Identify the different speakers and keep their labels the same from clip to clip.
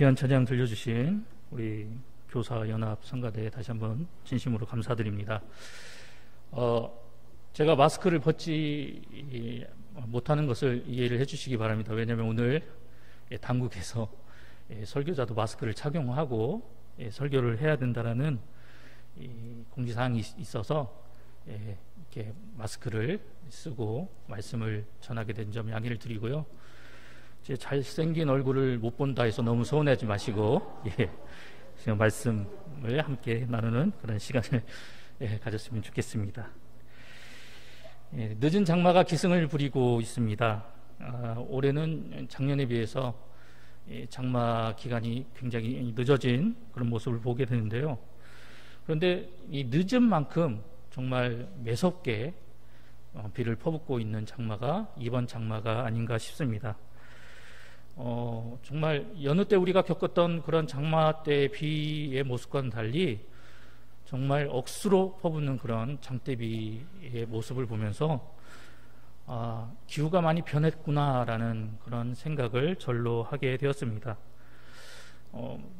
Speaker 1: 귀한 찬양 들려주신 우리 교사연합 성가대에 다시 한번 진심으로 감사드립니다. 제가 마스크를 벗지 못하는 것을 이해를 해주시기 바랍니다. 왜냐하면 오늘 당국에서 설교자도 마스크를 착용하고 설교를 해야 된다라는 공지사항이 있어서 이렇게 마스크를 쓰고 말씀을 전하게 된 점 양해를 드리고요. 제 잘생긴 얼굴을 못 본다 해서 너무 서운해하지 마시고 지금 말씀을 함께 나누는 그런 시간을 가졌으면 좋겠습니다. 늦은 장마가 기승을 부리고 있습니다. 올해는 작년에 비해서 장마 기간이 굉장히 늦어진 그런 모습을 보게 되는데요. 그런데 이 늦은 만큼 정말 매섭게 비를 퍼붓고 있는 장마가 이번 장마가 아닌가 싶습니다. 정말 여느 때 우리가 겪었던 그런 장마 때의 비의 모습과는 달리 정말 억수로 퍼붓는 그런 장대비의 모습을 보면서 기후가 많이 변했구나라는 그런 생각을 절로 하게 되었습니다.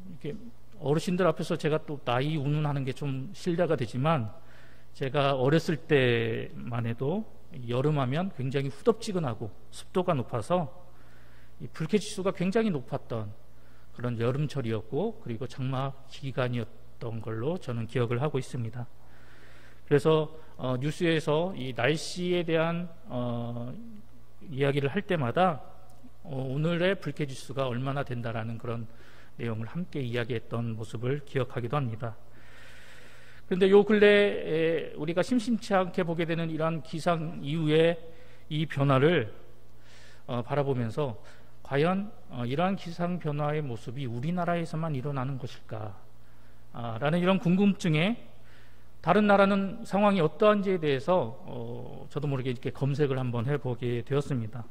Speaker 1: 이렇게 어르신들 앞에서 제가 또 나이 운운하는 게 좀 실례가 되지만 제가 어렸을 때만 해도 여름하면 굉장히 후덥지근하고 습도가 높아서 이 불쾌지수가 굉장히 높았던 그런 여름철이었고 그리고 장마 기간이었던 걸로 저는 기억을 하고 있습니다. 그래서 뉴스에서 이 날씨에 대한 이야기를 할 때마다 오늘의 불쾌지수가 얼마나 된다라는 그런 내용을 함께 이야기했던 모습을 기억하기도 합니다. 그런데 요 근래 우리가 심심치 않게 보게 되는 이러한 기상 이후의 이 변화를 바라보면서 과연 이러한 기상 변화의 모습이 우리나라에서만 일어나는 것일까? 라는 이런 궁금증에 다른 나라는 상황이 어떠한지에 대해서 저도 모르게 이렇게 검색을 한번 해보게 되었습니다.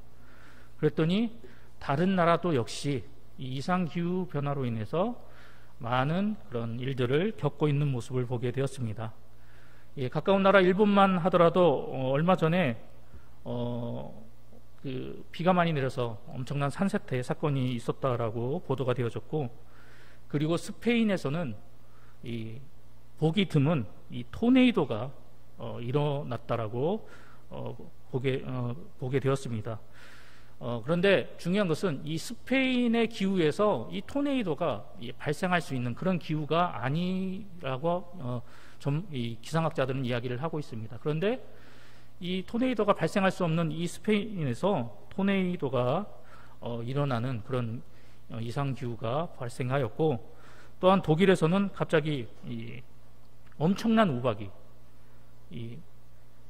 Speaker 1: 그랬더니 다른 나라도 역시 이 이상기후 변화로 인해서 많은 그런 일들을 겪고 있는 모습을 보게 되었습니다. 가까운 나라 일본만 하더라도 얼마 전에 비가 많이 내려서 엄청난 산세태 사건이 있었다라고 보도가 되어졌고, 그리고 스페인에서는 이 보기 드문 이 토네이도가 일어났다라고 보게 되었습니다. 그런데 중요한 것은 이 스페인의 기후에서 이 토네이도가 발생할 수 있는 그런 기후가 아니라고 이 기상학자들은 이야기를 하고 있습니다. 그런데 이 토네이도가 발생할 수 없는 이 스페인에서 토네이도가 일어나는 그런 이상기후가 발생하였고, 또한 독일에서는 갑자기 이 엄청난 우박이 이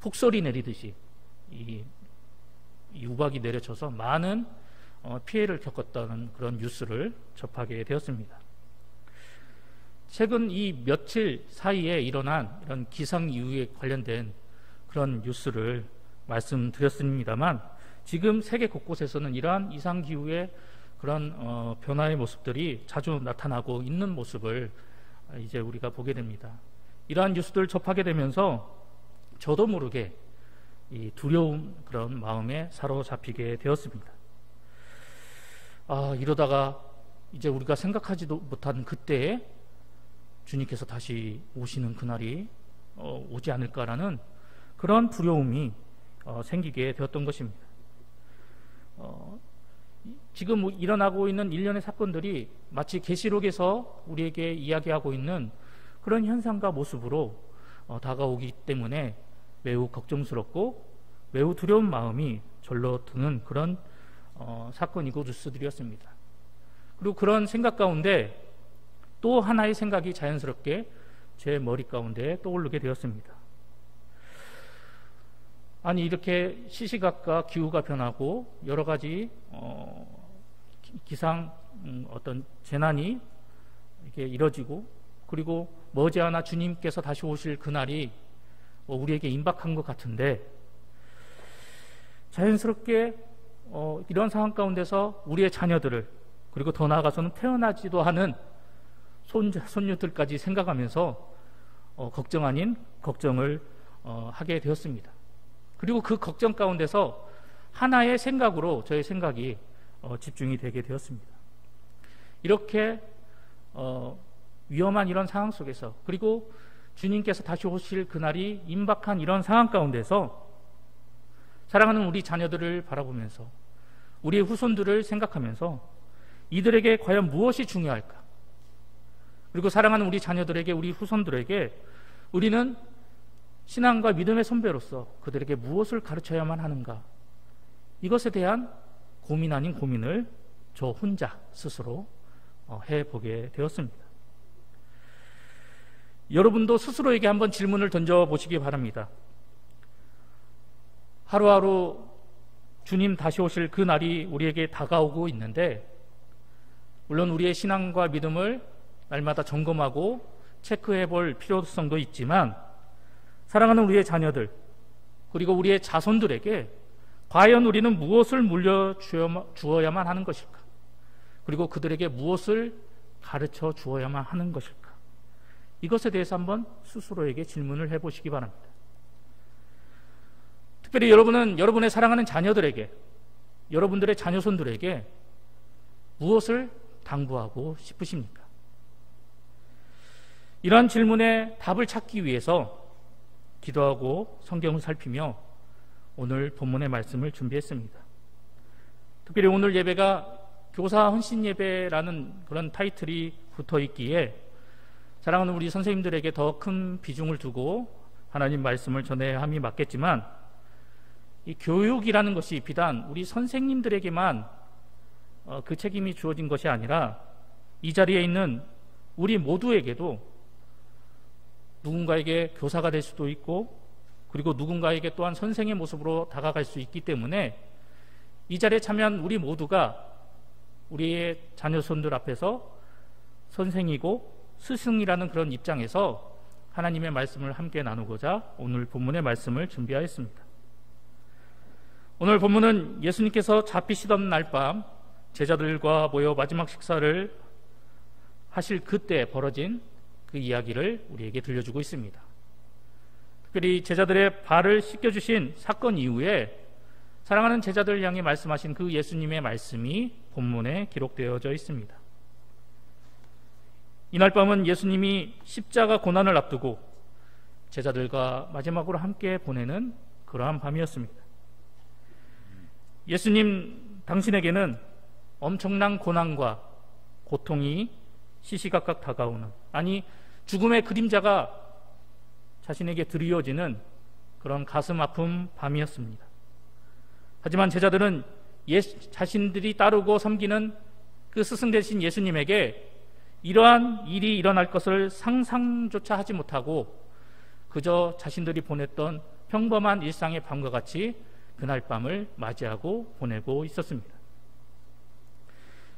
Speaker 1: 폭설이 내리듯이 이 우박이 내려쳐서 많은 피해를 겪었다는 그런 뉴스를 접하게 되었습니다. 최근 이 며칠 사이에 일어난 이런 기상이후에 관련된 그런 뉴스를 말씀드렸습니다만, 지금 세계 곳곳에서는 이러한 이상기후의 그런 변화의 모습들이 자주 나타나고 있는 모습을 이제 우리가 보게 됩니다. 이러한 뉴스들을 접하게 되면서 저도 모르게 이 두려움 그런 마음에 사로잡히게 되었습니다. 이러다가 이제 우리가 생각하지도 못한 그때에 주님께서 다시 오시는 그날이 오지 않을까라는 그런 두려움이 생기게 되었던 것입니다. 지금 일어나고 있는 일련의 사건들이 마치 계시록에서 우리에게 이야기하고 있는 그런 현상과 모습으로 다가오기 때문에 매우 걱정스럽고 매우 두려운 마음이 절로 드는 그런 사건이고 뉴스들이었습니다. 그리고 그런 생각 가운데 또 하나의 생각이 자연스럽게 제 머리 가운데 떠오르게 되었습니다. 아니, 이렇게 시시각각 기후가 변하고 여러 가지 기상 어떤 재난이 이렇게 이뤄지고, 그리고 머지않아 주님께서 다시 오실 그날이 우리에게 임박한 것 같은데, 자연스럽게 이런 상황 가운데서 우리의 자녀들을, 그리고 더 나아가서는 태어나지도 않은 손자, 손녀들까지 생각하면서 걱정 아닌 걱정을 하게 되었습니다. 그리고 그 걱정 가운데서 하나의 생각으로 저의 생각이 집중이 되게 되었습니다. 이렇게 위험한 이런 상황 속에서, 그리고 주님께서 다시 오실 그날이 임박한 이런 상황 가운데서 사랑하는 우리 자녀들을 바라보면서, 우리의 후손들을 생각하면서 이들에게 과연 무엇이 중요할까? 그리고 사랑하는 우리 자녀들에게, 우리 후손들에게 우리는 신앙과 믿음의 선배로서 그들에게 무엇을 가르쳐야만 하는가? 이것에 대한 고민 아닌 고민을 저 혼자 스스로 해보게 되었습니다. 여러분도 스스로에게 한번 질문을 던져보시기 바랍니다. 하루하루 주님 다시 오실 그 날이 우리에게 다가오고 있는데, 물론 우리의 신앙과 믿음을 날마다 점검하고 체크해 볼 필요성도 있지만, 사랑하는 우리의 자녀들 그리고 우리의 자손들에게 과연 우리는 무엇을 물려주어야만 하는 것일까? 그리고 그들에게 무엇을 가르쳐 주어야만 하는 것일까? 이것에 대해서 한번 스스로에게 질문을 해보시기 바랍니다. 특별히 여러분은 여러분의 사랑하는 자녀들에게, 여러분들의 자녀손들에게 무엇을 당부하고 싶으십니까? 이러한 질문에 답을 찾기 위해서 기도하고 성경을 살피며 오늘 본문의 말씀을 준비했습니다. 특별히 오늘 예배가 교사 헌신 예배라는 그런 타이틀이 붙어 있기에 사랑하는 우리 선생님들에게 더 큰 비중을 두고 하나님 말씀을 전해야 함이 맞겠지만, 이 교육이라는 것이 비단 우리 선생님들에게만 그 책임이 주어진 것이 아니라 이 자리에 있는 우리 모두에게도 누군가에게 교사가 될 수도 있고, 그리고 누군가에게 또한 선생의 모습으로 다가갈 수 있기 때문에 이 자리에 참여한 우리 모두가 우리의 자녀손들 앞에서 선생이고 스승이라는 그런 입장에서 하나님의 말씀을 함께 나누고자 오늘 본문의 말씀을 준비하였습니다. 오늘 본문은 예수님께서 잡히시던 날 밤 제자들과 모여 마지막 식사를 하실 그때 벌어진 그 이야기를 우리에게 들려주고 있습니다. 특별히 제자들의 발을 씻겨주신 사건 이후에 사랑하는 제자들 향해 말씀하신 그 예수님의 말씀이 본문에 기록되어져 있습니다. 이날 밤은 예수님이 십자가 고난을 앞두고 제자들과 마지막으로 함께 보내는 그러한 밤이었습니다. 예수님 당신에게는 엄청난 고난과 고통이 시시각각 다가오는, 아니 죽음의 그림자가 자신에게 드리워지는 그런 가슴 아픈 밤이었습니다. 하지만 제자들은 자신들이 따르고 섬기는 그 스승 되신 예수님에게 이러한 일이 일어날 것을 상상조차 하지 못하고 그저 자신들이 보냈던 평범한 일상의 밤과 같이 그날 밤을 맞이하고 보내고 있었습니다.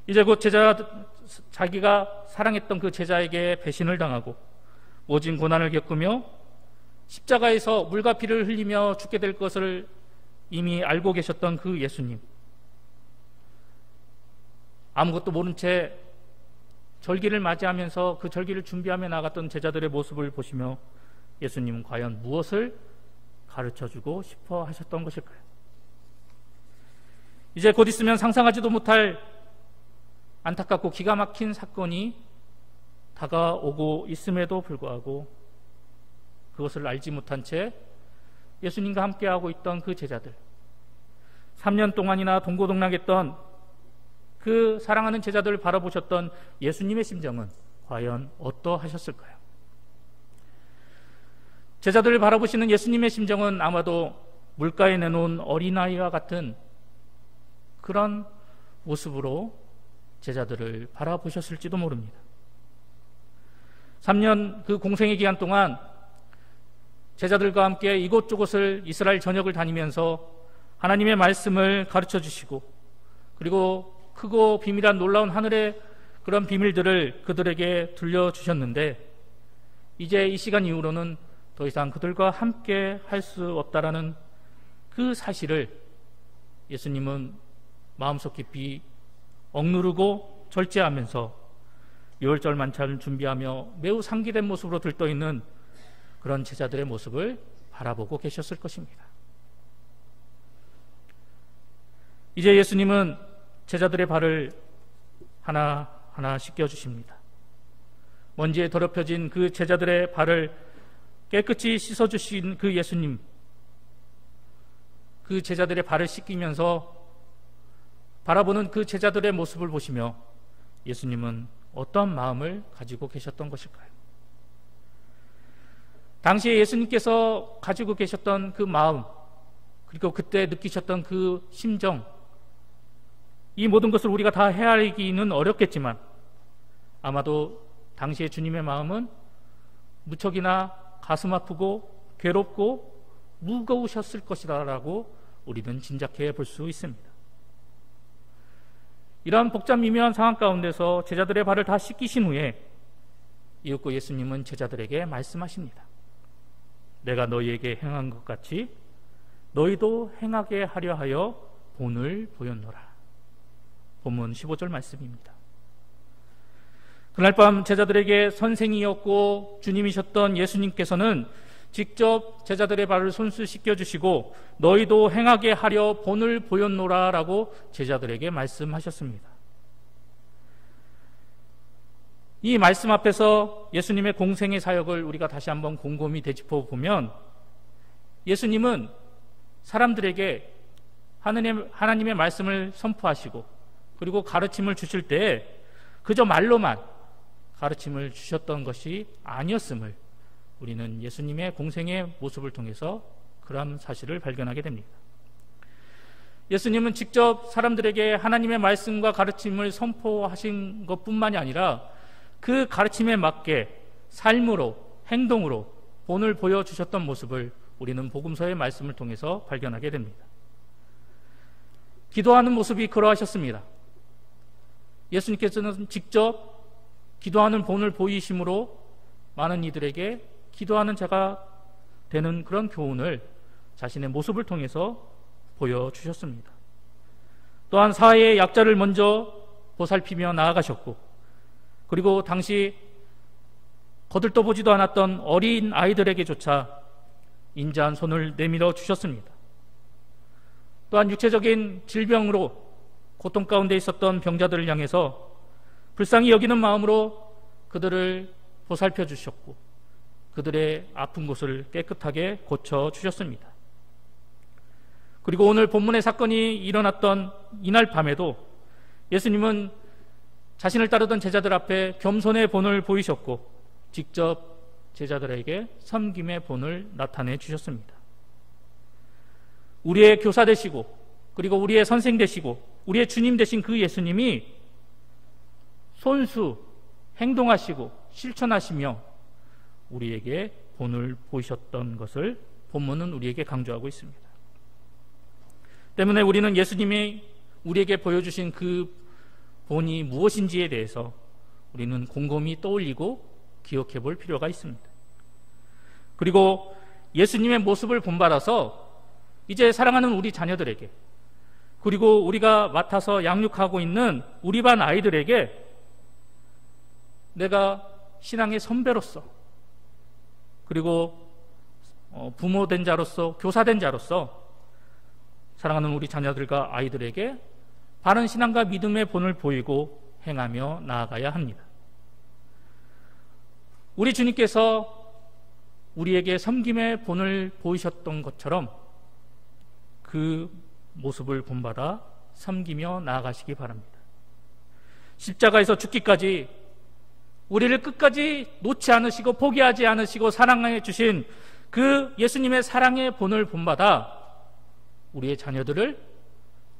Speaker 1: 이제 곧 자기가 사랑했던 그 제자에게 배신을 당하고 모진 고난을 겪으며 십자가에서 물과 피를 흘리며 죽게 될 것을 이미 알고 계셨던 그 예수님, 아무것도 모른 채 절기를 맞이하면서 그 절기를 준비하며 나갔던 제자들의 모습을 보시며 예수님은 과연 무엇을 가르쳐주고 싶어 하셨던 것일까요? 이제 곧 있으면 상상하지도 못할 안타깝고 기가 막힌 사건이 다가오고 있음에도 불구하고 그것을 알지 못한 채 예수님과 함께하고 있던 그 제자들, 3년 동안이나 동고동락했던 그 사랑하는 제자들을 바라보셨던 예수님의 심정은 과연 어떠하셨을까요? 제자들을 바라보시는 예수님의 심정은 아마도 물가에 내놓은 어린아이와 같은 그런 모습으로 제자들을 바라보셨을지도 모릅니다. 3년 그 공생의 기간 동안 제자들과 함께 이곳저곳을 이스라엘 전역을 다니면서 하나님의 말씀을 가르쳐 주시고, 그리고 크고 비밀한 놀라운 하늘의 그런 비밀들을 그들에게 들려주셨는데, 이제 이 시간 이후로는 더 이상 그들과 함께 할 수 없다라는 그 사실을 예수님은 마음속 깊이 억누르고 절제하면서 유월절 만찬을 준비하며 매우 상기된 모습으로 들떠있는 그런 제자들의 모습을 바라보고 계셨을 것입니다. 이제 예수님은 제자들의 발을 하나 하나하나 씻겨주십니다. 먼지에 더럽혀진 그 제자들의 발을 깨끗이 씻어주신 그 예수님, 그 제자들의 발을 씻기면서 바라보는 그 제자들의 모습을 보시며 예수님은 어떤 마음을 가지고 계셨던 것일까요? 당시에 예수님께서 가지고 계셨던 그 마음, 그리고 그때 느끼셨던 그 심정, 이 모든 것을 우리가 다 헤아리기는 어렵겠지만 아마도 당시에 주님의 마음은 무척이나 가슴 아프고 괴롭고 무거우셨을 것이다 라고 우리는 짐작해 볼 수 있습니다. 이러한 복잡 미묘한 상황 가운데서 제자들의 발을 다 씻기신 후에 이윽고 예수님은 제자들에게 말씀하십니다. 내가 너희에게 행한 것 같이 너희도 행하게 하려 하여 본을 보였노라. 본문 15절 말씀입니다. 그날 밤 제자들에게 선생이었고 주님이셨던 예수님께서는 직접 제자들의 발을 손수 씻겨주시고 너희도 행하게 하려 본을 보였노라 라고 제자들에게 말씀하셨습니다. 이 말씀 앞에서 예수님의 공생의 사역을 우리가 다시 한번 곰곰이 되짚어 보면 예수님은 사람들에게 하나님의 말씀을 선포하시고 그리고 가르침을 주실 때 그저 말로만 가르침을 주셨던 것이 아니었음을 우리는 예수님의 공생의 모습을 통해서 그런 사실을 발견하게 됩니다. 예수님은 직접 사람들에게 하나님의 말씀과 가르침을 선포하신 것뿐만이 아니라 그 가르침에 맞게 삶으로, 행동으로 본을 보여주셨던 모습을 우리는 복음서의 말씀을 통해서 발견하게 됩니다. 기도하는 모습이 그러하셨습니다. 예수님께서는 직접 기도하는 본을 보이심으로 많은 이들에게 기도하는 자가 되는 그런 교훈을 자신의 모습을 통해서 보여주셨습니다. 또한 사회의 약자를 먼저 보살피며 나아가셨고 그리고 당시 거들떠보지도 않았던 어린 아이들에게조차 인자한 손을 내밀어 주셨습니다. 또한 육체적인 질병으로 고통 가운데 있었던 병자들을 향해서 불쌍히 여기는 마음으로 그들을 보살펴 주셨고 그들의 아픈 곳을 깨끗하게 고쳐주셨습니다. 그리고 오늘 본문의 사건이 일어났던 이날 밤에도 예수님은 자신을 따르던 제자들 앞에 겸손의 본을 보이셨고 직접 제자들에게 섬김의 본을 나타내 주셨습니다. 우리의 교사 되시고 그리고 우리의 선생 되시고 우리의 주님 되신 그 예수님이 손수 행동하시고 실천하시며 우리에게 본을 보이셨던 것을 본문은 우리에게 강조하고 있습니다. 때문에 우리는 예수님이 우리에게 보여주신 그 본이 무엇인지에 대해서 우리는 곰곰이 떠올리고 기억해 볼 필요가 있습니다. 그리고 예수님의 모습을 본받아서 이제 사랑하는 우리 자녀들에게 그리고 우리가 맡아서 양육하고 있는 우리 반 아이들에게 내가 신앙의 선배로서 그리고 부모된 자로서 교사된 자로서 사랑하는 우리 자녀들과 아이들에게 바른 신앙과 믿음의 본을 보이고 행하며 나아가야 합니다. 우리 주님께서 우리에게 섬김의 본을 보이셨던 것처럼 그 모습을 본받아 섬기며 나아가시기 바랍니다. 십자가에서 죽기까지 우리를 끝까지 놓지 않으시고 포기하지 않으시고 사랑해 주신 그 예수님의 사랑의 본을 본받아 우리의 자녀들을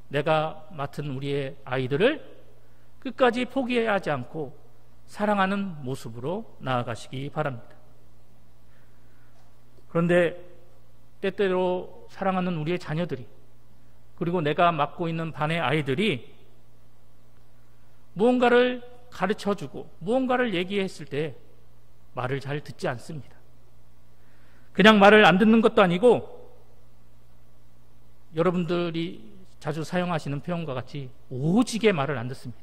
Speaker 1: 내가 맡은 우리의 아이들을 끝까지 포기하지 않고 사랑하는 모습으로 나아가시기 바랍니다. 그런데 때때로 사랑하는 우리의 자녀들이 그리고 내가 맡고 있는 반의 아이들이 무언가를 가르쳐주고 무언가를 얘기했을 때 말을 잘 듣지 않습니다. 그냥 말을 안 듣는 것도 아니고 여러분들이 자주 사용하시는 표현과 같이 오지게 말을 안 듣습니다.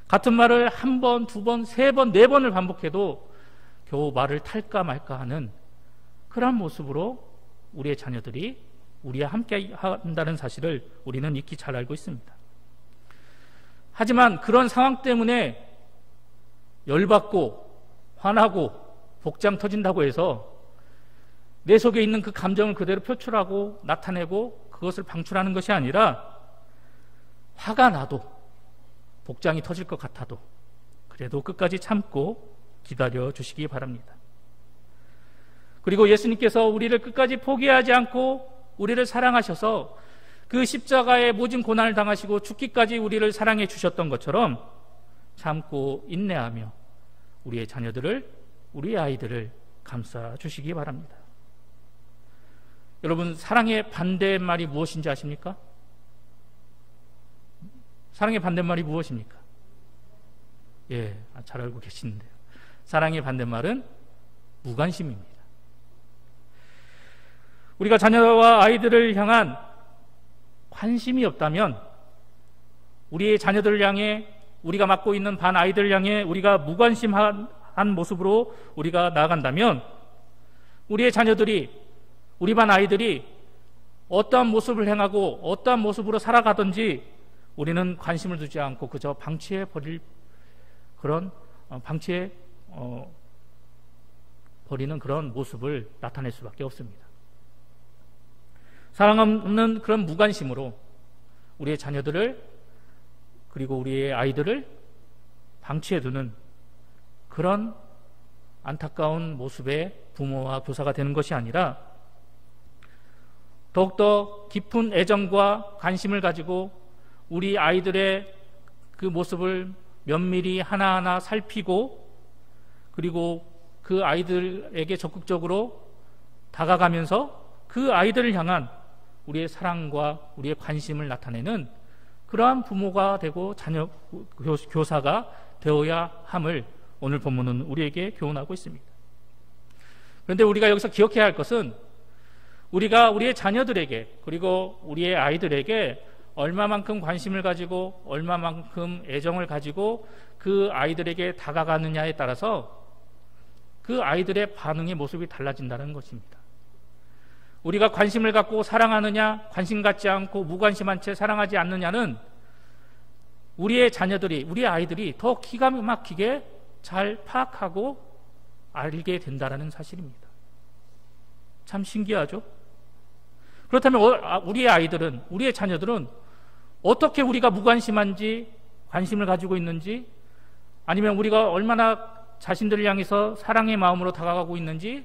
Speaker 1: 같은 말을 한 번, 두 번, 세 번, 네 번을 반복해도 겨우 말을 탈까 말까 하는 그런 모습으로 우리의 하지만 그런 상황 때문에 열받고 화나고 복장 터진다고 해서 내 속에 있는 그 감정을 그대로 표출하고 나타내고 그것을 방출하는 것이 아니라, 화가 나도 복장이 터질 것 같아도 그래도 끝까지 참고 기다려 주시기 바랍니다. 그리고 예수님께서 우리를 끝까지 포기하지 않고 우리를 사랑하셔서 그 십자가의 모진 고난을 당하시고 죽기까지 우리를 사랑해 주셨던 것처럼 참고 인내하며 우리의 자녀들을, 우리의 아이들을 감싸 주시기 바랍니다. 여러분, 사랑의 반대말이 무엇인지 아십니까? 사랑의 반대말이 무엇입니까? 예, 잘 알고 계시는데요. 사랑의 반대말은 무관심입니다. 우리가 자녀와 아이들을 향한 관심이 없다면, 우리의 자녀들을 향해, 우리가 맡고 있는 반 아이들을 향해 우리가 무관심한 모습으로 우리가 나아간다면, 우리의 자녀들이, 우리 반 아이들이 어떠한 모습을 행하고 어떠한 모습으로 살아가든지 우리는 관심을 두지 않고 그저 방치해 버릴 그런 버리는 그런 모습을 나타낼 수밖에 없습니다. 사랑 없는 그런 무관심으로 우리의 자녀들을, 그리고 우리의 아이들을 방치해 두는 그런 안타까운 모습의 부모와 교사가 되는 것이 아니라, 더욱더 깊은 애정과 관심을 가지고 우리 아이들의 그 모습을 면밀히 하나하나 살피고, 그리고 그 아이들에게 적극적으로 다가가면서 그 아이들을 향한 우리의 사랑과 우리의 관심을 나타내는 그러한 부모가 되고 자녀 교사가 되어야 함을 오늘 본문은 우리에게 교훈하고 있습니다. 그런데 우리가 여기서 기억해야 할 것은, 우리가 우리의 자녀들에게, 그리고 우리의 아이들에게 얼마만큼 관심을 가지고 얼마만큼 애정을 가지고 그 아이들에게 다가가느냐에 따라서 그 아이들의 반응의 모습이 달라진다는 것입니다. 우리가 관심을 갖고 사랑하느냐, 관심 갖지 않고 무관심한 채 사랑하지 않느냐는 우리의 자녀들이, 우리 아이들이 더 기가 막히게 잘 파악하고 알게 된다는 사실입니다. 참 신기하죠? 그렇다면 우리의 아이들은, 우리의 자녀들은 어떻게 우리가 무관심한지, 관심을 가지고 있는지, 아니면 우리가 얼마나 자신들을 향해서 사랑의 마음으로 다가가고 있는지,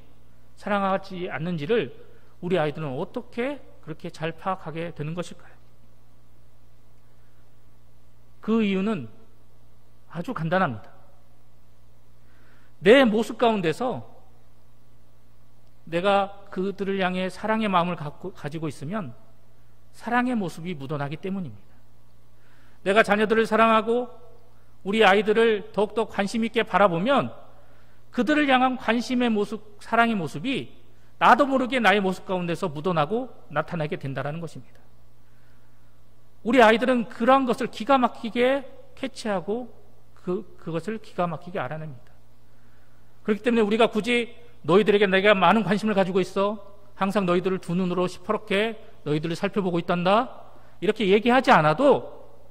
Speaker 1: 사랑하지 않는지를 우리 아이들은 어떻게 그렇게 잘 파악하게 되는 것일까요? 그 이유는 아주 간단합니다. 내 모습 가운데서 내가 그들을 향해 사랑의 마음을 가지고 있으면 사랑의 모습이 묻어나기 때문입니다. 내가 자녀들을 사랑하고 우리 아이들을 더욱더 관심 있게 바라보면 그들을 향한 관심의 모습, 사랑의 모습이 나도 모르게 나의 모습 가운데서 묻어나고 나타나게 된다는 것입니다. 우리 아이들은 그러한 것을 기가 막히게 캐치하고 그것을 기가 막히게 알아냅니다. 그렇기 때문에 우리가 굳이 너희들에게 내가 많은 관심을 가지고 있어, 항상 너희들을 두 눈으로 시퍼렇게 너희들을 살펴보고 있단다, 이렇게 얘기하지 않아도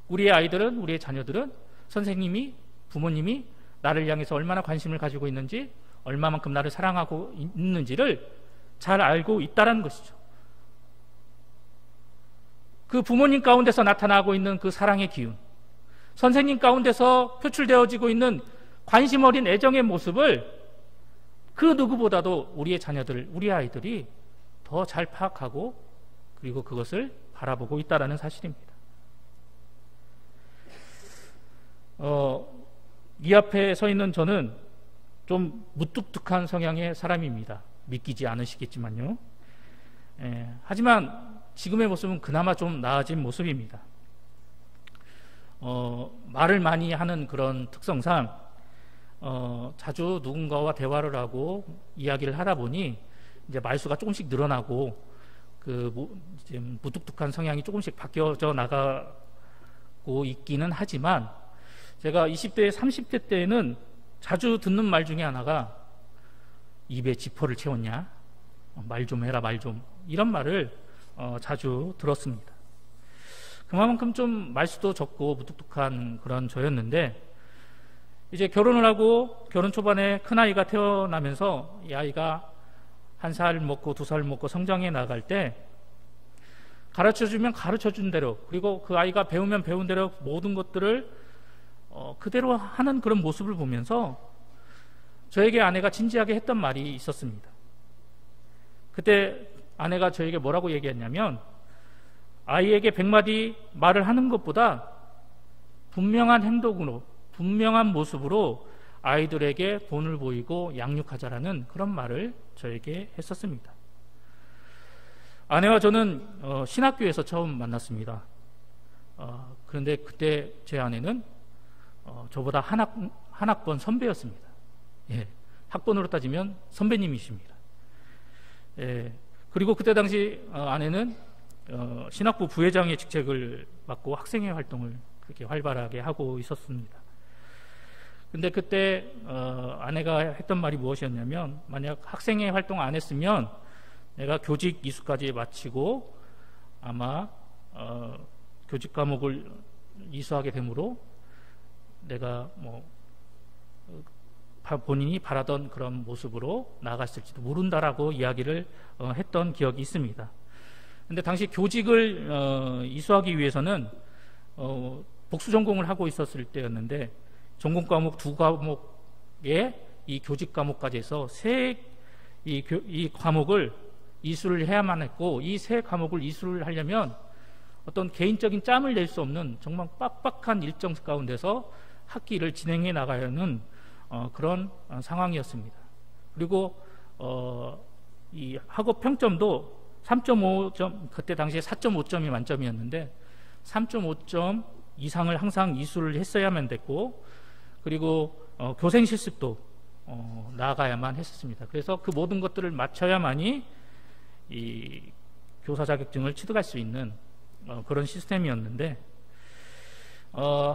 Speaker 1: 우리의 아이들은, 우리의 자녀들은 선생님이, 부모님이 나를 향해서 얼마나 관심을 가지고 있는지, 얼마만큼 나를 사랑하고 있는지를 잘 알고 있다는 것이죠. 그 부모님 가운데서 나타나고 있는 그 사랑의 기운, 선생님 가운데서 표출되어지고 있는 관심 어린 애정의 모습을 그 누구보다도 우리의 자녀들, 우리 아이들이 더 잘 파악하고 그리고 그것을 바라보고 있다는 사실입니다. 이 앞에 서 있는 저는 좀 무뚝뚝한 성향의 사람입니다. 믿기지 않으시겠지만요. 하지만 지금의 모습은 그나마 좀 나아진 모습입니다. 말을 많이 하는 그런 특성상 자주 누군가와 대화를 하고 이야기를 하다 보니 이제 말수가 조금씩 늘어나고 이제 무뚝뚝한 성향이 조금씩 바뀌어져 나가고 있기는 하지만, 제가 20대, 30대 때에는 자주 듣는 말 중에 하나가 입에 지퍼를 채웠냐? 말 좀 해라, 말 좀. 이런 말을 자주 들었습니다. 그만큼 좀 말수도 적고 무뚝뚝한 그런 저였는데, 이제 결혼을 하고 결혼 초반에 큰아이가 태어나면서 이 아이가 1살 먹고 2살 먹고 성장해 나갈 때 가르쳐주면 가르쳐준 대로, 그리고 그 아이가 배우면 배운 대로 모든 것들을 그대로 하는 그런 모습을 보면서 저에게 아내가 진지하게 했던 말이 있었습니다. 그때 아내가 저에게 뭐라고 얘기했냐면, 아이에게 100마디 말을 하는 것보다 분명한 행동으로, 분명한 모습으로 아이들에게 본을 보이고 양육하자라는 그런 말을 저에게 했었습니다. 아내와 저는 신학교에서 처음 만났습니다. 그런데 그때 제 아내는 저보다 한 학번 선배였습니다. 예, 학번으로 따지면 선배님이십니다. 예, 그리고 그때 당시 아내는 신학부 부회장의 직책을 맡고 학생회 활동을 그렇게 활발하게 하고 있었습니다. 근데 그때 아내가 했던 말이 무엇이었냐면, 만약 학생회 활동 안 했으면 내가 교직 이수까지 마치고 아마 교직 과목을 이수하게 되므로 내가 본인이 바라던 그런 모습으로 나아갔을지도 모른다라고 이야기를 했던 기억이 있습니다. 근데 당시 교직을 이수하기 위해서는 복수 전공을 하고 있었을 때였는데, 전공 과목 2과목에 이 교직 과목까지 해서 이 과목을 이수를 해야만 했고, 이 3과목을 이수를 하려면 어떤 개인적인 짬을 낼 수 없는 정말 빡빡한 일정 가운데서 학기를 진행해 나가야 하는 그런 상황이었습니다. 그리고 이 학업 평점도 3.5점, 그때 당시에 4.5점이 만점이었는데 3.5점 이상을 항상 이수를 했어야만 됐고, 그리고 교생 실습도 나아가야만 했었습니다. 그래서 그 모든 것들을 마쳐야만이 이 교사 자격증을 취득할 수 있는 그런 시스템이었는데,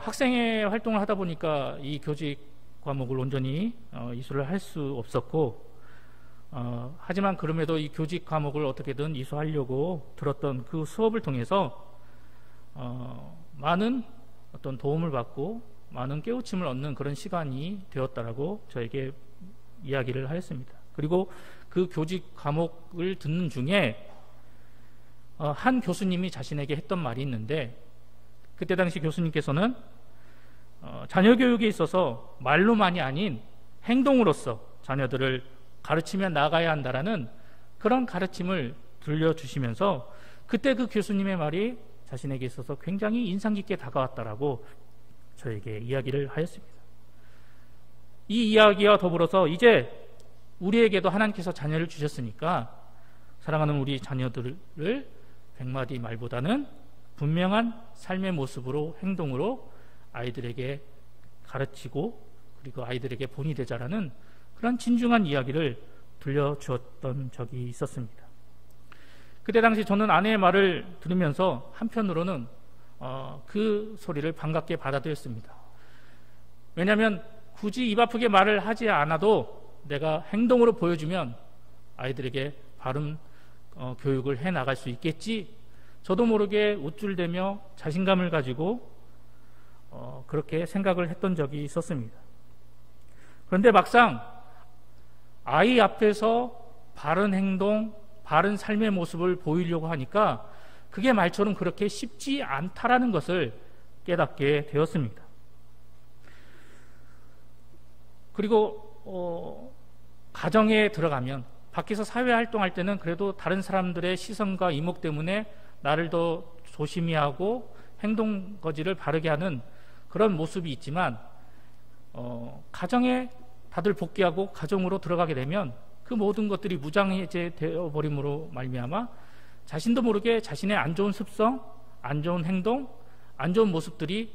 Speaker 1: 학생회 활동을 하다 보니까 이 교직 과목을 온전히 이수를 할 수 없었고, 하지만 그럼에도 이 교직 과목을 어떻게든 이수하려고 들었던 그 수업을 통해서 많은 어떤 도움을 받고 많은 깨우침을 얻는 그런 시간이 되었다라고 저에게 이야기를 하였습니다. 그리고 그 교직 과목을 듣는 중에 한 교수님이 자신에게 했던 말이 있는데, 그때 당시 교수님께서는 자녀 교육에 있어서 말로만이 아닌 행동으로서 자녀들을 가르치며 나가야 한다라는 그런 가르침을 들려주시면서, 그때 그 교수님의 말이 자신에게 있어서 굉장히 인상 깊게 다가왔다라고 저에게 이야기를 하였습니다. 이 이야기와 더불어서 이제 우리에게도 하나님께서 자녀를 주셨으니까 사랑하는 우리 자녀들을 100마디 말보다는 분명한 삶의 모습으로, 행동으로 아이들에게 가르치고, 그리고 아이들에게 본이 되자라는 그런 진중한 이야기를 들려주었던 적이 있었습니다. 그때 당시 저는 아내의 말을 들으면서 한편으로는 그 소리를 반갑게 받아들였습니다. 왜냐하면 굳이 입 아프게 말을 하지 않아도 내가 행동으로 보여주면 아이들에게 바른 교육을 해 나갈 수 있겠지, 저도 모르게 우쭐대며 자신감을 가지고 그렇게 생각을 했던 적이 있었습니다. 그런데 막상 아이 앞에서 바른 행동, 바른 삶의 모습을 보이려고 하니까 그게 말처럼 그렇게 쉽지 않다라는 것을 깨닫게 되었습니다. 그리고 가정에 들어가면, 밖에서 사회활동할 때는 그래도 다른 사람들의 시선과 이목 때문에 나를 더 조심히 하고 행동거지를 바르게 하는 그런 모습이 있지만, 가정에 다들 복귀하고 가정으로 들어가게 되면 그 모든 것들이 무장해제되어 버림으로 말미암아 자신도 모르게 자신의 안 좋은 습성, 안 좋은 행동, 안 좋은 모습들이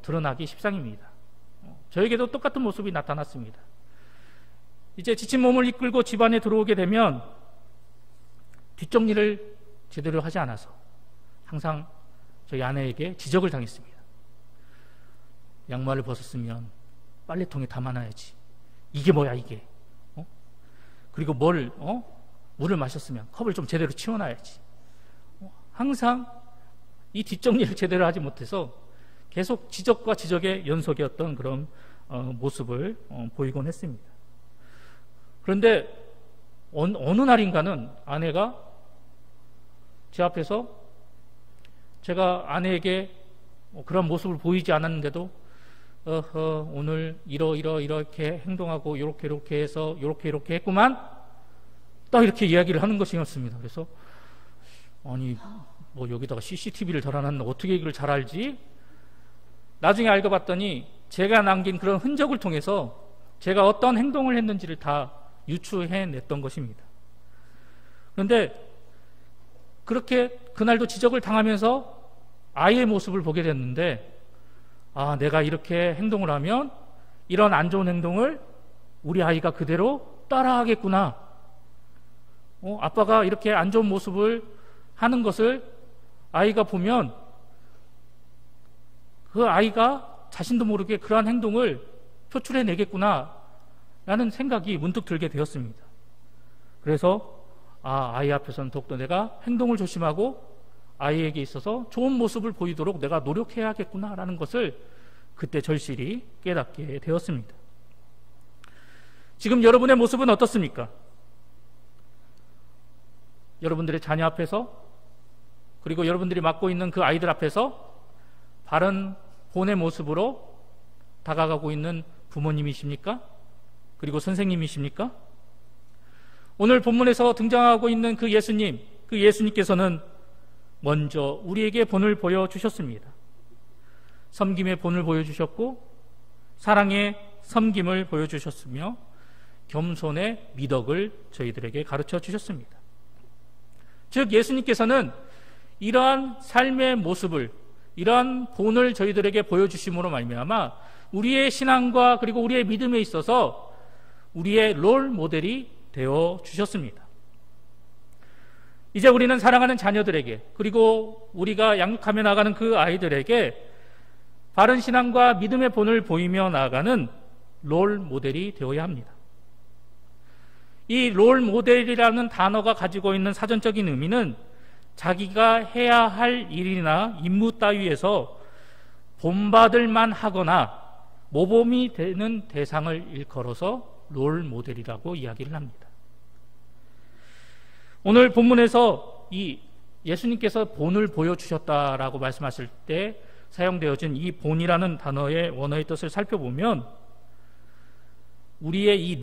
Speaker 1: 드러나기 십상입니다. 저에게도 똑같은 모습이 나타났습니다. 이제 지친 몸을 이끌고 집안에 들어오게 되면 뒷정리를 제대로 하지 않아서 항상 저희 아내에게 지적을 당했습니다. 양말을 벗었으면 빨래통에 담아놔야지. 이게 뭐야 이게. 그리고 물을 마셨으면 컵을 좀 제대로 치워놔야지. 항상 이 뒷정리를 제대로 하지 못해서 계속 지적과 지적의 연속이었던 그런 모습을 보이곤 했습니다. 그런데 어느 날인가는 아내가 제 앞에서 제가 아내에게 그런 모습을 보이지 않았는데도 오늘 이렇게 행동하고 이렇게 해서 이렇게 했구만, 딱 이렇게 이야기를 하는 것이었습니다. 그래서 아니 뭐 여기다가 CCTV를 달아놨나, 어떻게 이걸 잘 알지? 나중에 알고 봤더니 제가 남긴 그런 흔적을 통해서 제가 어떤 행동을 했는지를 다 유추해냈던 것입니다. 그런데 그렇게 그날도 지적을 당하면서 아이의 모습을 보게 됐는데, 내가 이렇게 행동을 하면 이런 안 좋은 행동을 우리 아이가 그대로 따라하겠구나. 아빠가 이렇게 안 좋은 모습을 하는 것을 아이가 보면 그 아이가 자신도 모르게 그러한 행동을 표출해내겠구나 라는 생각이 문득 들게 되었습니다. 그래서 아이 앞에서는 더욱더 내가 행동을 조심하고 아이에게 있어서 좋은 모습을 보이도록 내가 노력해야겠구나 라는 것을 그때 절실히 깨닫게 되었습니다. 지금 여러분의 모습은 어떻습니까? 여러분들의 자녀 앞에서, 그리고 여러분들이 맡고 있는 그 아이들 앞에서 바른 본의 모습으로 다가가고 있는 부모님이십니까? 그리고 선생님이십니까? 오늘 본문에서 등장하고 있는 그 예수님, 그 예수님께서는 먼저 우리에게 본을 보여주셨습니다. 섬김의 본을 보여주셨고 사랑의 섬김을 보여주셨으며 겸손의 미덕을 저희들에게 가르쳐 주셨습니다. 즉 예수님께서는 이러한 삶의 모습을, 이러한 본을 저희들에게 보여주심으로 말미암아 우리의 신앙과 그리고 우리의 믿음에 있어서 우리의 롤 모델이 되어 주셨습니다. 이제 우리는 사랑하는 자녀들에게, 그리고 우리가 양육하며 나가는 그 아이들에게 바른 신앙과 믿음의 본을 보이며 나아가는 롤 모델이 되어야 합니다. 이 롤 모델이라는 단어가 가지고 있는 사전적인 의미는 자기가 해야 할 일이나 임무 따위에서 본받을 만하거나 모범이 되는 대상을 일컬어서 롤 모델이라고 이야기를 합니다. 오늘 본문에서 이 예수님께서 본을 보여주셨다라고 말씀하실 때 사용되어진 이 본이라는 단어의 원어의 뜻을 살펴보면 우리의 이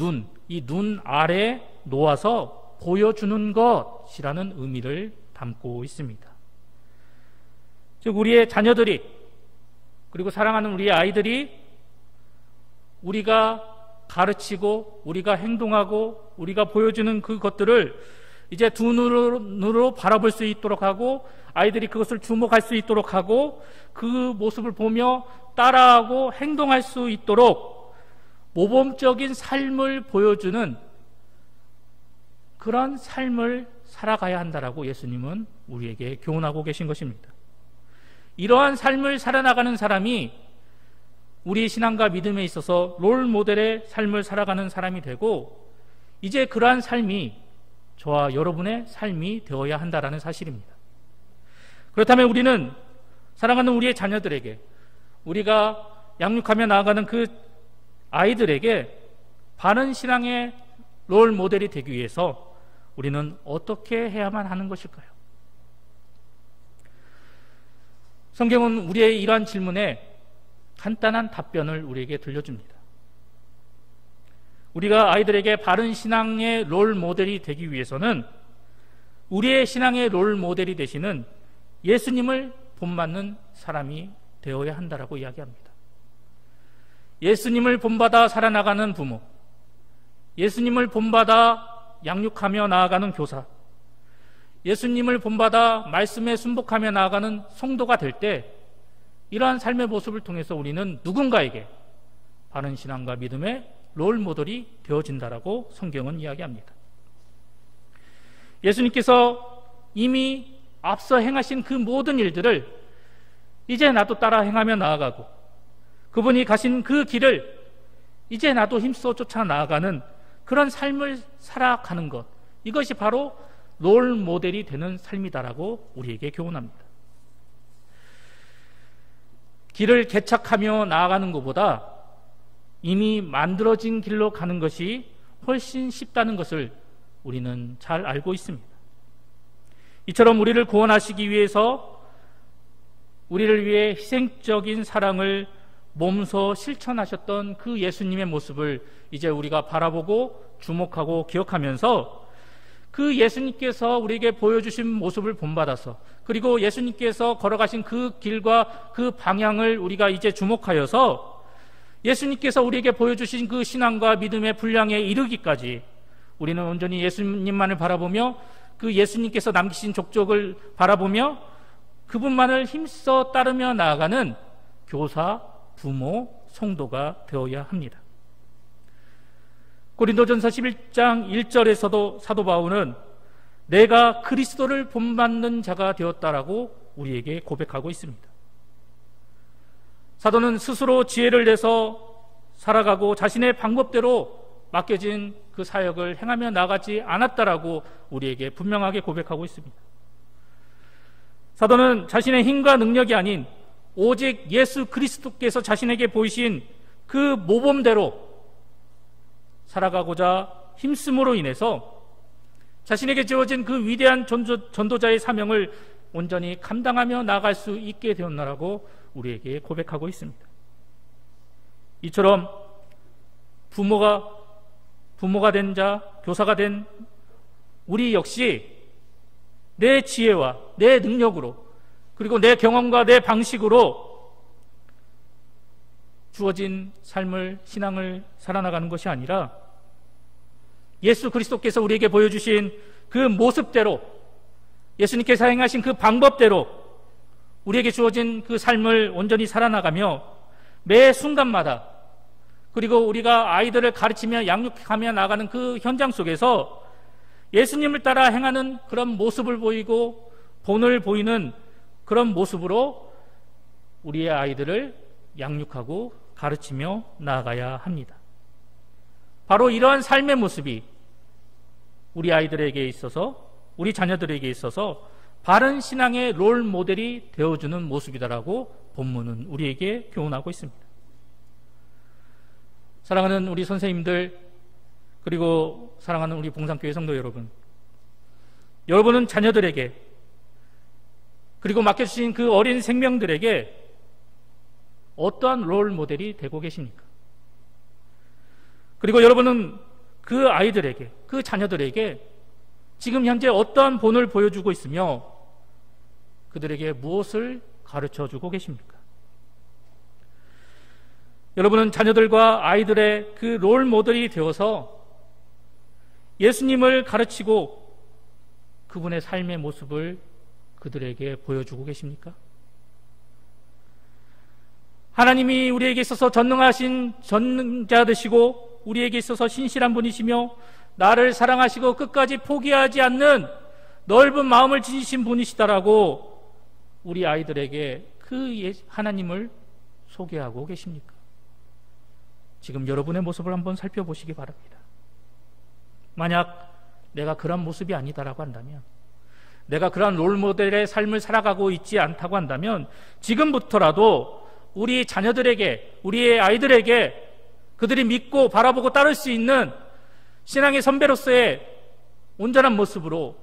Speaker 1: 눈 아래 놓아서 보여주는 것이라는 의미를 담고 있습니다. 즉 우리의 자녀들이, 그리고 사랑하는 우리의 아이들이 우리가 가르치고 우리가 행동하고 우리가 보여주는 그 것들을 이제 두 눈으로 바라볼 수 있도록 하고 아이들이 그것을 주목할 수 있도록 하고 그 모습을 보며 따라하고 행동할 수 있도록 모범적인 삶을 보여주는 그런 삶을 살아가야 한다라고 예수님은 우리에게 교훈하고 계신 것입니다. 이러한 삶을 살아나가는 사람이 우리의 신앙과 믿음에 있어서 롤 모델의 삶을 살아가는 사람이 되고 이제 그러한 삶이 저와 여러분의 삶이 되어야 한다라는 사실입니다. 그렇다면 우리는 사랑하는 우리의 자녀들에게, 우리가 양육하며 나아가는 그 아이들에게 바른 신앙의 롤 모델이 되기 위해서 우리는 어떻게 해야만 하는 것일까요? 성경은 우리의 이러한 질문에 간단한 답변을 우리에게 들려줍니다. 우리가 아이들에게 바른 신앙의 롤 모델이 되기 위해서는 우리의 신앙의 롤 모델이 되시는 예수님을 본받는 사람이 되어야 한다라고 이야기합니다. 예수님을 본받아 살아나가는 부모, 예수님을 본받아 양육하며 나아가는 교사, 예수님을 본받아 말씀에 순복하며 나아가는 성도가 될 때 이러한 삶의 모습을 통해서 우리는 누군가에게 바른 신앙과 믿음의 롤 모델이 되어진다라고 성경은 이야기합니다. 예수님께서 이미 앞서 행하신 그 모든 일들을 이제 나도 따라 행하며 나아가고 그분이 가신 그 길을 이제 나도 힘써 쫓아 나아가는 그런 삶을 살아가는 것, 이것이 바로 롤 모델이 되는 삶이다라고 우리에게 교훈합니다. 길을 개척하며 나아가는 것보다 이미 만들어진 길로 가는 것이 훨씬 쉽다는 것을 우리는 잘 알고 있습니다. 이처럼 우리를 구원하시기 위해서 우리를 위해 희생적인 사랑을 몸소 실천하셨던 그 예수님의 모습을 이제 우리가 바라보고 주목하고 기억하면서 그 예수님께서 우리에게 보여주신 모습을 본받아서, 그리고 예수님께서 걸어가신 그 길과 그 방향을 우리가 이제 주목하여서 예수님께서 우리에게 보여주신 그 신앙과 믿음의 분량에 이르기까지 우리는 온전히 예수님만을 바라보며 그 예수님께서 남기신 족적을 바라보며 그분만을 힘써 따르며 나아가는 교사, 부모, 성도가 되어야 합니다. 고린도전서 11장 1절에서도 사도 바울은 내가 그리스도를 본받는 자가 되었다라고 우리에게 고백하고 있습니다. 사도는 스스로 지혜를 내서 살아가고 자신의 방법대로 맡겨진 그 사역을 행하며 나가지 않았다라고 우리에게 분명하게 고백하고 있습니다. 사도는 자신의 힘과 능력이 아닌 오직 예수 그리스도께서 자신에게 보이신 그 모범대로 살아가고자 힘쓰므로 인해서 자신에게 주어진 그 위대한 전도자의 사명을 온전히 감당하며 나아갈 수 있게 되었나라고 우리에게 고백하고 있습니다. 이처럼 부모가 된 자, 교사가 된 우리 역시 내 지혜와 내 능력으로, 그리고 내 경험과 내 방식으로 주어진 삶을, 신앙을 살아나가는 것이 아니라 예수 그리스도께서 우리에게 보여주신 그 모습대로, 예수님께서 행하신 그 방법대로 우리에게 주어진 그 삶을 온전히 살아나가며 매 순간마다, 그리고 우리가 아이들을 가르치며 양육하며 나가는 그 현장 속에서 예수님을 따라 행하는 그런 모습을 보이고 본을 보이는 그런 모습으로 우리의 아이들을 양육하고 가르치며 나아가야 합니다. 바로 이러한 삶의 모습이 우리 아이들에게 있어서, 우리 자녀들에게 있어서 바른 신앙의 롤 모델이 되어주는 모습이다라고 본문은 우리에게 교훈하고 있습니다. 사랑하는 우리 선생님들, 그리고 사랑하는 우리 봉산교회 성도 여러분, 여러분은 자녀들에게, 그리고 맡겨주신 그 어린 생명들에게 어떠한 롤 모델이 되고 계십니까? 그리고 여러분은 그 아이들에게, 그 자녀들에게 지금 현재 어떠한 본을 보여주고 있으며 그들에게 무엇을 가르쳐주고 계십니까? 여러분은 자녀들과 아이들의 그 롤 모델이 되어서 예수님을 가르치고 그분의 삶의 모습을 그들에게 보여주고 계십니까? 하나님이 우리에게 있어서 전능하신 전능자 되시고 우리에게 있어서 신실한 분이시며 나를 사랑하시고 끝까지 포기하지 않는 넓은 마음을 지니신 분이시다라고 우리 아이들에게 그 하나님을 소개하고 계십니까? 지금 여러분의 모습을 한번 살펴보시기 바랍니다. 만약 내가 그런 모습이 아니다라고 한다면, 내가 그런 롤모델의 삶을 살아가고 있지 않다고 한다면 지금부터라도 우리 자녀들에게, 우리의 아이들에게 그들이 믿고 바라보고 따를 수 있는 신앙의 선배로서의 온전한 모습으로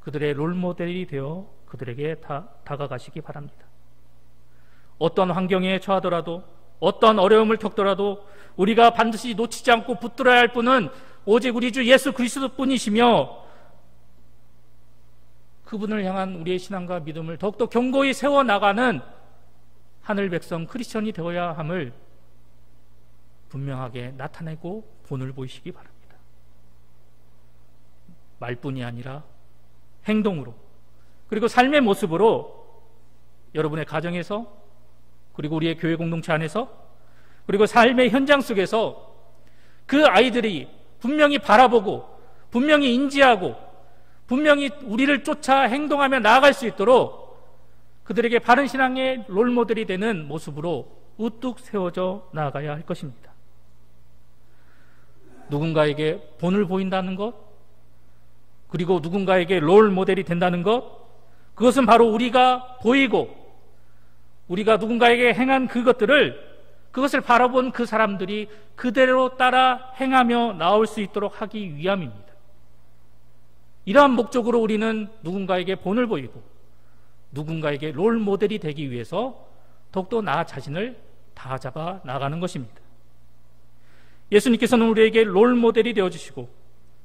Speaker 1: 그들의 롤모델이 되어 그들에게 다가가시기 바랍니다. 어떤 환경에 처하더라도, 어떤 어려움을 겪더라도 우리가 반드시 놓치지 않고 붙들어야 할 분은 오직 우리 주 예수 그리스도뿐이시며 그분을 향한 우리의 신앙과 믿음을 더욱더 견고히 세워나가는 하늘 백성 크리스천이 되어야 함을 분명하게 나타내고 본을 보이시기 바랍니다. 말뿐이 아니라 행동으로, 그리고 삶의 모습으로 여러분의 가정에서, 그리고 우리의 교회 공동체 안에서, 그리고 삶의 현장 속에서 그 아이들이 분명히 바라보고 분명히 인지하고 분명히 우리를 쫓아 행동하며 나아갈 수 있도록 그들에게 바른 신앙의 롤모델이 되는 모습으로 우뚝 세워져 나아가야 할 것입니다. 누군가에게 본을 보인다는 것, 그리고 누군가에게 롤모델이 된다는 것, 그것은 바로 우리가 보이고 우리가 누군가에게 행한 그것을 바라본 그 사람들이 그대로 따라 행하며 나올 수 있도록 하기 위함입니다. 이러한 목적으로 우리는 누군가에게 본을 보이고 누군가에게 롤 모델이 되기 위해서 더욱더 나 자신을 다잡아 나가는 것입니다. 예수님께서는 우리에게 롤 모델이 되어주시고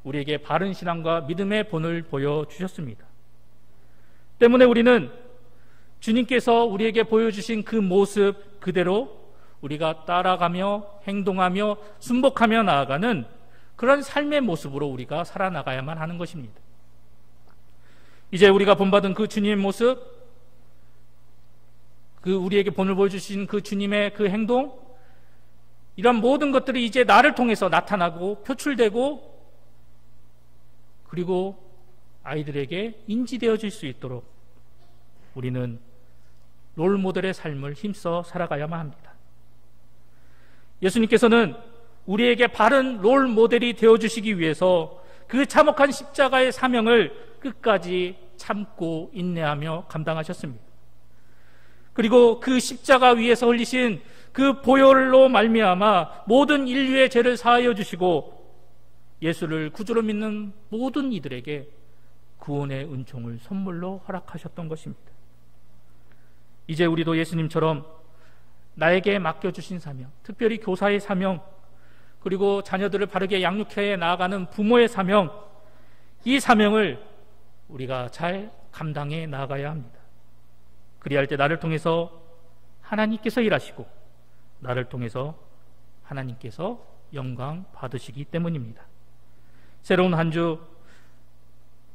Speaker 1: 우리에게 바른 신앙과 믿음의 본을 보여주셨습니다. 때문에 우리는 주님께서 우리에게 보여주신 그 모습 그대로 우리가 따라가며 행동하며 순복하며 나아가는 그런 삶의 모습으로 우리가 살아나가야만 하는 것입니다. 이제 우리가 본받은 그 주님의 모습, 그 우리에게 본을 보여주신 그 주님의 그 행동, 이런 모든 것들이 이제 나를 통해서 나타나고 표출되고 그리고 아이들에게 인지되어질 수 있도록 우리는 롤 모델의 삶을 힘써 살아가야만 합니다. 예수님께서는 우리에게 바른 롤 모델이 되어주시기 위해서 그 참혹한 십자가의 사명을 끝까지 참고 인내하며 감당하셨습니다. 그리고 그 십자가 위에서 흘리신 그 보혈로 말미암아 모든 인류의 죄를 사하여 주시고 예수를 구주로 믿는 모든 이들에게 구원의 은총을 선물로 허락하셨던 것입니다. 이제 우리도 예수님처럼 나에게 맡겨주신 사명, 특별히 교사의 사명, 그리고 자녀들을 바르게 양육해 나아가는 부모의 사명, 이 사명을 우리가 잘 감당해 나가야 합니다. 그리할 때 나를 통해서 하나님께서 일하시고 나를 통해서 하나님께서 영광 받으시기 때문입니다. 새로운 한 주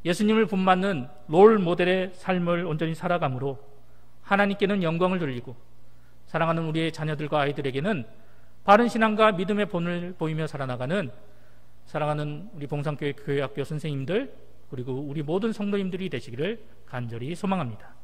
Speaker 1: 예수님을 본받는 롤 모델의 삶을 온전히 살아감으로 하나님께는 영광을 돌리고 사랑하는 우리의 자녀들과 아이들에게는 바른 신앙과 믿음의 본을 보이며 살아나가는 사랑하는 우리 봉산교회 교회학교 선생님들 그리고 우리 모든 성도님들이 되시기를 간절히 소망합니다.